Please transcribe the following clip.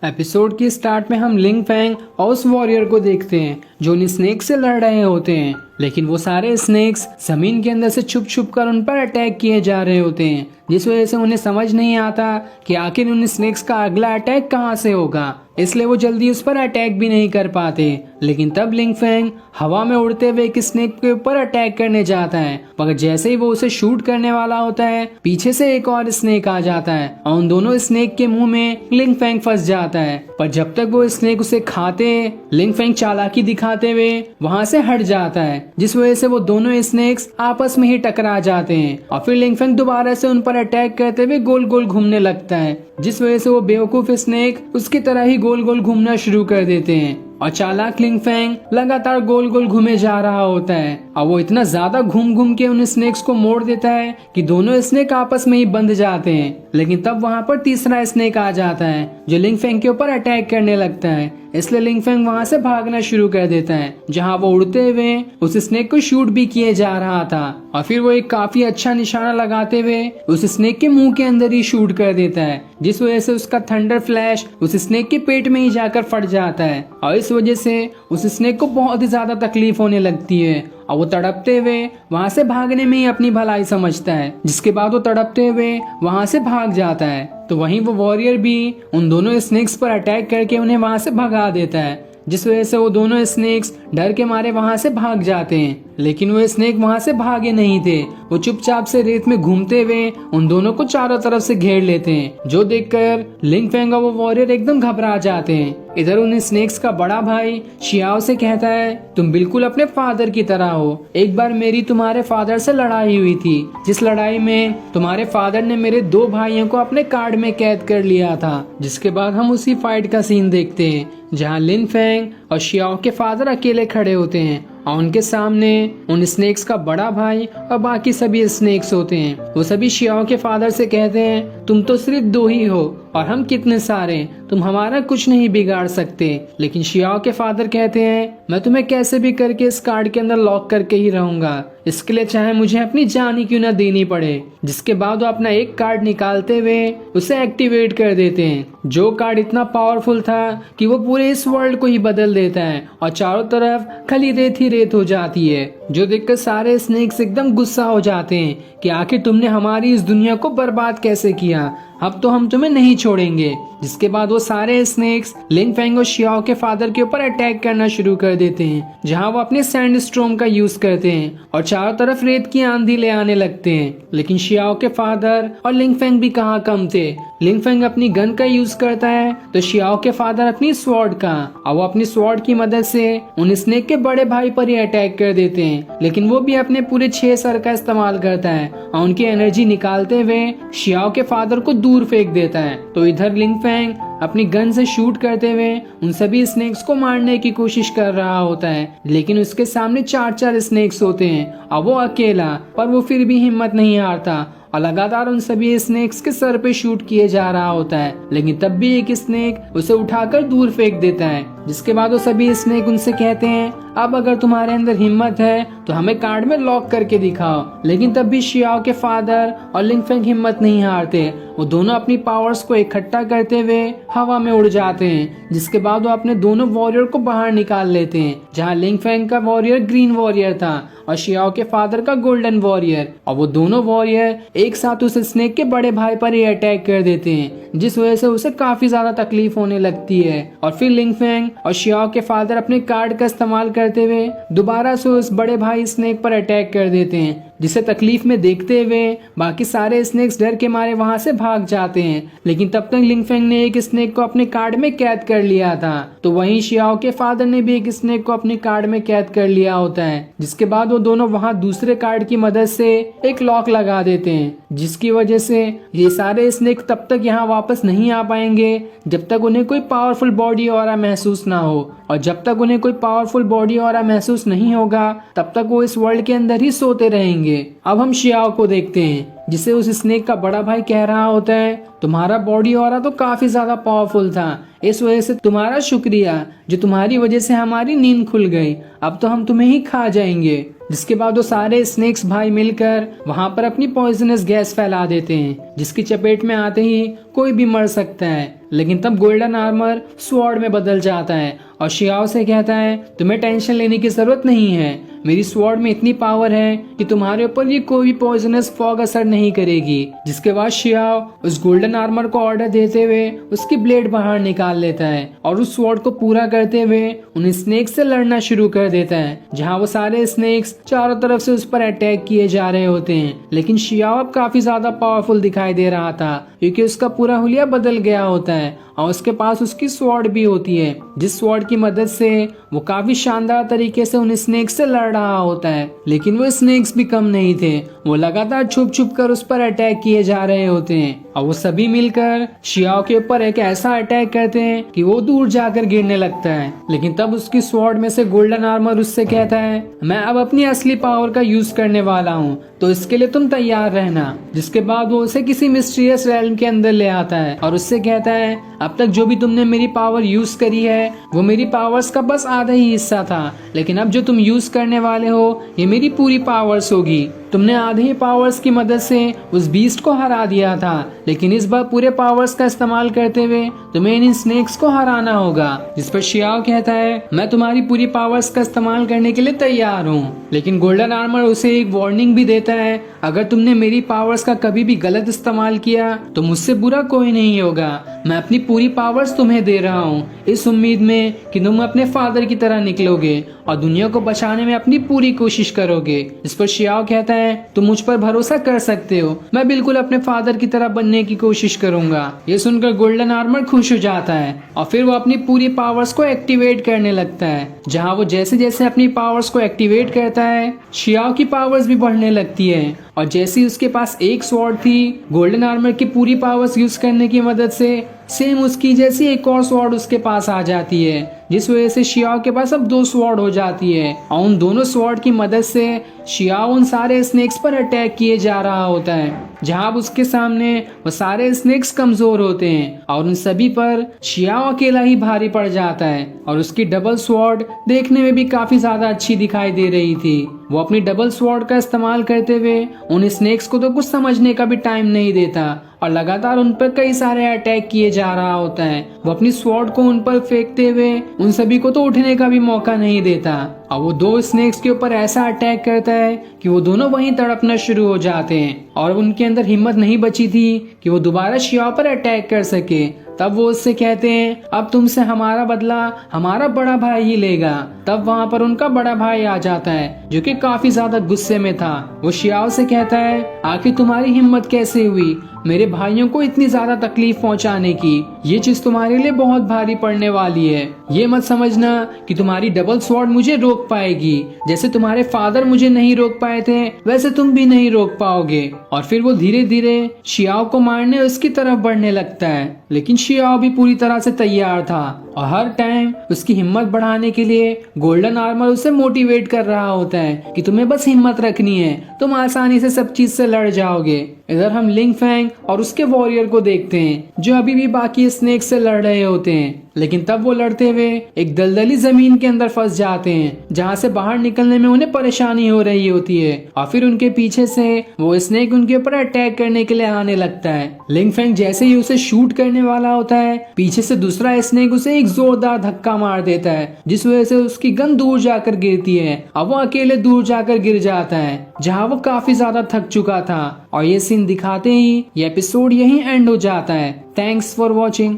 Episode की start में हम लिंग फैंग और उस वॉरियर को देखते हैं जो उन स्नेक से लड़ रहे होते हैं, लेकिन वो सारे स्नेक्स जमीन के अंदर से छुप छुप कर उन पर अटैक किए जा रहे होते हैं, जिस वजह से उन्हें समझ नहीं आता कि आखिर उन स्नेक्स का अगला अटैक कहां से होगा। इसलिए वो जल्दी उस पर अटैक भी नहीं कर पाते। लेकिन तब लिंग फैंग हवा में उड़ते हुए एक स्नेक के ऊपर अटैक करने जाता है, मगर जैसे ही वो उसे शूट करने वाला होता है पीछे से एक और स्नेक आ जाता है और उन दोनों स्नेक के मुंह में लिंग फैंग फंस जाता है। पर जब तक वो स्नेक उसे खाते, लिंग फैंग चालाकी दिखाते हुए वहां से हट जाता है, जिस वजह से वो दोनों स्नेक्स आपस में ही टकरा जाते हैं और फिर लिंग फैंग दोबारा से उन पर अटैक करते हुए गोल गोल घूमने लगता है, जिस वजह से वो बेवकूफ स्नेक उसकी तरह ही गोल गोल घूमना शुरू कर देते हैं और चालाक लिंग फैंग लगातार गोल गोल घूमे जा रहा होता है और वो इतना ज्यादा घूम घूम के उन स्नेक्स को मोड़ देता है कि दोनों स्नेक आपस में ही बंध जाते हैं। लेकिन तब वहां पर तीसरा स्नेक आ जाता है जो लिंग फैंग के ऊपर अटैक करने लगता है, इसलिए लिंग फैंग वहां से भागना शुरू कर देता है, जहां वो उड़ते हुए उस स्नेक को शूट भी किए जा रहा था और फिर वो एक काफी अच्छा निशाना लगाते हुए उस स्नेक के मुंह के अंदर ही शूट कर देता है, जिस वजह से उसका थंडर फ्लैश उस स्नेक के पेट में ही जाकर फट जाता है और इस वजह से उस स्नेक को बहुत ही ज्यादा तकलीफ होने लगती है और वो तड़पते हुए वहां से भागने में ही अपनी भलाई समझता है, जिसके बाद वो तड़पते हुए वहां से भाग जाता है। तो वहीं वो वॉरियर भी उन दोनों स्नेक्स पर अटैक करके उन्हें वहां से भगा देता है, जिस वजह से वो दोनों स्नेक्स डर के मारे वहां से भाग जाते हैं। लेकिन वो स्नेक वहां से भागे नहीं थे, वो चुपचाप से रेत में घूमते हुए उन दोनों को चारों तरफ से घेर लेते हैं, जो देखकर लिंग फैंग और वो वॉरियर एकदम घबरा जाते हैं। इधर उन स्नेक्स का बड़ा भाई शियाओ से कहता है, तुम बिल्कुल अपने फादर की तरह हो। एक बार मेरी तुम्हारे फादर से लड़ाई हुई थी, जिस लड़ाई में तुम्हारे फादर ने मेरे 2 भाइयों को अपने कार्ड में कैद कर लिया था। जिसके बाद हम उसी फाइट का सीन देखते हैं जहाँ लिन फैंग और शियाओ के फादर अकेले खड़े होते हैं और उनके सामने उन स्नेक्स का बड़ा भाई और बाकी सभी स्नेक्स होते हैं। वो सभी शियाओ के फादर से कहते हैं, तुम तो सिर्फ 2 ही हो और हम कितने सारे, तुम हमारा कुछ नहीं बिगाड़ सकते। लेकिन शियाओ के फादर कहते हैं, मैं तुम्हें कैसे भी करके इस कार्ड के अंदर लॉक करके ही रहूंगा, इसके लिए चाहे मुझे अपनी जान ही क्यों ना देनी पड़े। जिसके बाद वो अपना एक कार्ड निकालते हुए उसे एक्टिवेट कर देते हैं, जो कार्ड इतना पावरफुल था कि वो पूरे इस वर्ल्ड को ही बदल देता है और चारों तरफ खाली रेत ही रेत हो जाती है, जो देखकर सारे स्नेक्स एकदम गुस्सा हो जाते हैं कि आखिर तुमने हमारी इस दुनिया को बर्बाद कैसे किया, अब तो हम तुम्हें नहीं छोड़ेंगे। जिसके बाद वो सारे स्नेक्स लिंग फैंग और शियाओ के फादर के ऊपर अटैक करना शुरू कर देते हैं, जहां वो अपने सैंड स्टॉर्म का यूज करते हैं और चारों तरफ रेत की आंधी ले आने लगते हैं। लेकिन शियाओ के फादर और लिंग फैंग भी कहाँ कम थे। लिंग फैंग अपनी गन का यूज करता है तो शियाओ के फादर अपनी स्वॉर्ड का, और वो अपनी स्वॉर्ड की मदद से उन स्नेक के बड़े भाई पर ही अटैक कर देते हैं। लेकिन वो भी अपने पूरे 6 सर का इस्तेमाल करता है और उनकी एनर्जी निकालते हुए शियाओ के फादर को दूर फेंक देता है। तो इधर लिंग फैंग अपनी गन से शूट करते हुए उन सभी स्नेक्स को मारने की कोशिश कर रहा होता है, लेकिन उसके सामने 4 स्नेक्स होते हैं और वो अकेला, पर वो फिर भी हिम्मत नहीं हारता और लगातार उन सभी स्नेक्स के सर पे शूट किए जा रहा होता है। लेकिन तब भी एक स्नेक उसे उठाकर दूर फेंक देता है, जिसके बाद वो सभी स्नेक उनसे कहते हैं, अब अगर तुम्हारे अंदर हिम्मत है तो हमें कार्ड में लॉक करके दिखाओ। लेकिन तब भी शियाओ के फादर और लिंग फैंग हिम्मत नहीं हारते, वो दोनों अपनी पावर्स को इकट्ठा करते हुए हवा में उड़ जाते हैं। जिसके बाद वो अपने दोनों वॉरियर को बाहर निकाल लेते हैं, जहाँ लिंग फैंग का वॉरियर ग्रीन वॉरियर था और शियाओ के फादर का गोल्डन वॉरियर, और वो दोनों वॉरियर एक साथ उस स्नेक के बड़े भाई पर ही अटैक कर देते हैं, जिस वजह से उसे काफी ज्यादा तकलीफ होने लगती है। और फिर लिंग फैंग और शियाओ के फादर अपने कार्ड का इस्तेमाल करते हुए दोबारा से उस बड़े भाई स्नेक पर अटैक कर देते हैं, जिसे तकलीफ में देखते हुए बाकी सारे स्नेक्स डर के मारे वहां से भाग जाते हैं। लेकिन तब तक लिंग फैंग ने एक स्नेक को अपने कार्ड में कैद कर लिया था, तो वहीं शियाओ के फादर ने भी एक स्नेक को अपने कार्ड में कैद कर लिया होता है। जिसके बाद वो दोनों वहां दूसरे कार्ड की मदद से एक लॉक लगा देते हैं, जिसकी वजह से ये सारे स्नेक तब तक यहाँ वापस नहीं आ पाएंगे जब तक उन्हें कोई पावरफुल बॉडी ऑरा महसूस ना हो, और जब तक उन्हें कोई पावरफुल बॉडी ऑरा महसूस नहीं होगा तब तक वो इस वर्ल्ड के अंदर ही सोते रहेंगे। जाएंगे। अब हम शियाओ को देखते हैं, जिसे उस स्नेक का बड़ा भाई कह रहा होता है, तुम्हारा बॉडी ऑरा तो काफी ज्यादा पावरफुल था, इस वजह से तुम्हारा शुक्रिया, जो तुम्हारी वजह से हमारी नींद खुल गई, अब तो हम तुम्हें ही खा जाएंगे। जिसके बाद वो सारे स्नेक्स भाई मिलकर वहां पर अपनी पॉइजनस गैस फैला देते हैं, जिसकी चपेट में आते ही कोई भी मर सकता है। लेकिन तब गोल्डन आर्मर स्वॉर्ड में बदल जाता है और शियाओ से कहता है, तुम्हें टेंशन लेने की जरूरत नहीं है, मेरी स्वॉर्ड में इतनी पावर है कि तुम्हारे ऊपर ये कोई भी पॉइजनस फॉग असर नहीं करेगी। जिसके बाद शियाओ उस गोल्डन आर्मर को ऑर्डर देते हुए उसकी ब्लेड बाहर निकाल लेता है और उस स्वॉर्ड को पूरा करते हुए उन स्नेक्स से लड़ना शुरू कर देता है, जहाँ वो सारे स्नेक्स चारों तरफ से उस पर अटैक किए जा रहे होते हैं। लेकिन शियाओ अब काफी ज्यादा पावरफुल दिखाई दे रहा था, क्योंकि उसका पूरा हुलिया बदल गया होता है और उसके पास उसकी स्वॉर्ड भी होती है, जिस स्वॉर्ड की मदद से वो काफी शानदार तरीके से उन स्नेक्स से लड़ रहा होता है। लेकिन वो स्नेक्स भी कम नहीं थे, वो लगातार छुप छुप कर उस पर अटैक किए जा रहे होते हैं और वो सभी मिलकर शियाओ के ऊपर एक ऐसा अटैक करते हैं कि वो दूर जाकर गिरने लगता है। लेकिन तब उसकी स्वॉर्ड में से गोल्डन आर्मर उससे कहता है, मैं अब अपनी असली पावर का यूज करने वाला हूँ, तो इसके लिए तुम तैयार रहना। जिसके बाद वो उसे किसी मिस्टीरियस रैल्म के अंदर ले आता है और उससे कहता है, अब तक जो भी तुमने मेरी पावर यूज करी है वो मेरी पावर्स का बस आधा ही हिस्सा था, लेकिन अब जो तुम यूज करने वाले हो ये मेरी पूरी पावर्स होगी। तुमने आधे ही पावर्स की मदद से उस बीस्ट को हरा दिया था, लेकिन इस बार पूरे पावर्स का इस्तेमाल करते हुए तुम्हें इन स्नेक्स को हराना होगा। जिस पर शियाओ कहता है, मैं तुम्हारी पूरी पावर्स का इस्तेमाल करने के लिए तैयार हूँ। लेकिन गोल्डन आर्मर उसे एक वार्निंग भी देता है, अगर तुमने मेरी पावर्स का कभी भी गलत इस्तेमाल किया तो मुझसे बुरा कोई नहीं होगा। मैं अपनी पूरी पावर्स तुम्हें दे रहा हूँ, इस उम्मीद में कि तुम अपने फादर की तरह निकलोगे और दुनिया को बचाने में अपनी पूरी कोशिश करोगे। इस पर शियाओ कहता है, तुम मुझ पर भरोसा कर सकते हो, मैं बिल्कुल अपने फादर की तरह बनने की कोशिश करूंगा। ये सुनकर गोल्डन आर्मर खुश हो जाता है और फिर वो अपनी पूरी पावर्स को एक्टिवेट करने लगता है। जहाँ वो जैसे जैसे अपनी पावर्स को एक्टिवेट करता है, शियाओ की पावर्स भी बढ़ने लगती है और जैसे ही उसके पास एक स्वॉर्ड थी, गोल्डन आर्मर की पूरी पावर्स यूज करने की मदद से सेम उसकी जैसी एक और स्वॉर्ड उसके पास आ जाती है, जिस वजह से शियाओ के पास अब 2 स्वॉर्ड हो जाती है और उन दोनों स्वॉर्ड की मदद से शियाओ उन सारे स्नेक्स पर अटैक किए जा रहा होता है। जहाँ अब उसके सामने वो सारे स्नेक्स कमजोर होते हैं और उन सभी पर शियाओ अकेला ही भारी पड़ जाता है और उसकी डबल स्वॉर्ड देखने में भी काफी ज्यादा अच्छी दिखाई दे रही थी। वो अपनी डबल स्वॉर्ड का इस्तेमाल करते हुए उन स्नेक्स को तो कुछ समझने का भी टाइम नहीं देता और लगातार उन पर कई सारे अटैक किए जा रहा होता है। वो अपनी स्वॉर्ड को उन पर फेंकते हुए उन सभी को तो उठने का भी मौका नहीं देता और वो 2 स्नेक्स के ऊपर ऐसा अटैक करता है कि वो दोनों वहीं तड़पना शुरू हो जाते हैं और उनके अंदर हिम्मत नहीं बची थी कि वो दोबारा शियाओ पर अटैक कर सके। तब वो उससे कहते हैं, अब तुमसे हमारा बदला हमारा बड़ा भाई ही लेगा। तब वहाँ पर उनका बड़ा भाई आ जाता है, जो कि काफी ज्यादा गुस्से में था। वो शियाओ से कहता है, आखिर तुम्हारी हिम्मत कैसे हुई मेरे भाइयों को इतनी ज्यादा तकलीफ पहुंचाने की? ये चीज तुम्हारे लिए बहुत भारी पड़ने वाली है। ये मत समझना कि तुम्हारी डबल स्वॉर्ड मुझे रोक पाएगी। जैसे तुम्हारे फादर मुझे नहीं रोक पाए थे, वैसे तुम भी नहीं रोक पाओगे। और फिर वो धीरे धीरे शियाओ को मारने उसकी तरफ बढ़ने लगता है, लेकिन शियाओ भी पूरी तरह से तैयार था और हर टाइम उसकी हिम्मत बढ़ाने के लिए गोल्डन आर्मर उसे मोटिवेट कर रहा होता है कि तुम्हें बस हिम्मत रखनी है, तुम आसानी से सब चीज से लड़ जाओगे। इधर हम लिंग फैंग और उसके वॉरियर को देखते हैं, जो अभी भी बाकी स्नेक से लड़ रहे होते हैं। लेकिन तब वो लड़ते हुए एक दलदली जमीन के अंदर फंस जाते हैं, जहाँ से बाहर निकलने में उन्हें परेशानी हो रही होती है और फिर उनके पीछे से वो स्नेक उनके ऊपर अटैक करने के लिए आने लगता है। लिंग फैंग जैसे ही उसे शूट करने वाला होता है, पीछे से दूसरा स्नेक उसे एक जोरदार धक्का मार देता है, जिस वजह से उसकी गन दूर जाकर गिरती है और वो अकेले दूर जाकर गिर जाता है, जहाँ वो काफी ज्यादा थक चुका था। और ये सीन दिखाते ही ये एपिसोड यहीं एंड हो जाता है। Thanks for watching.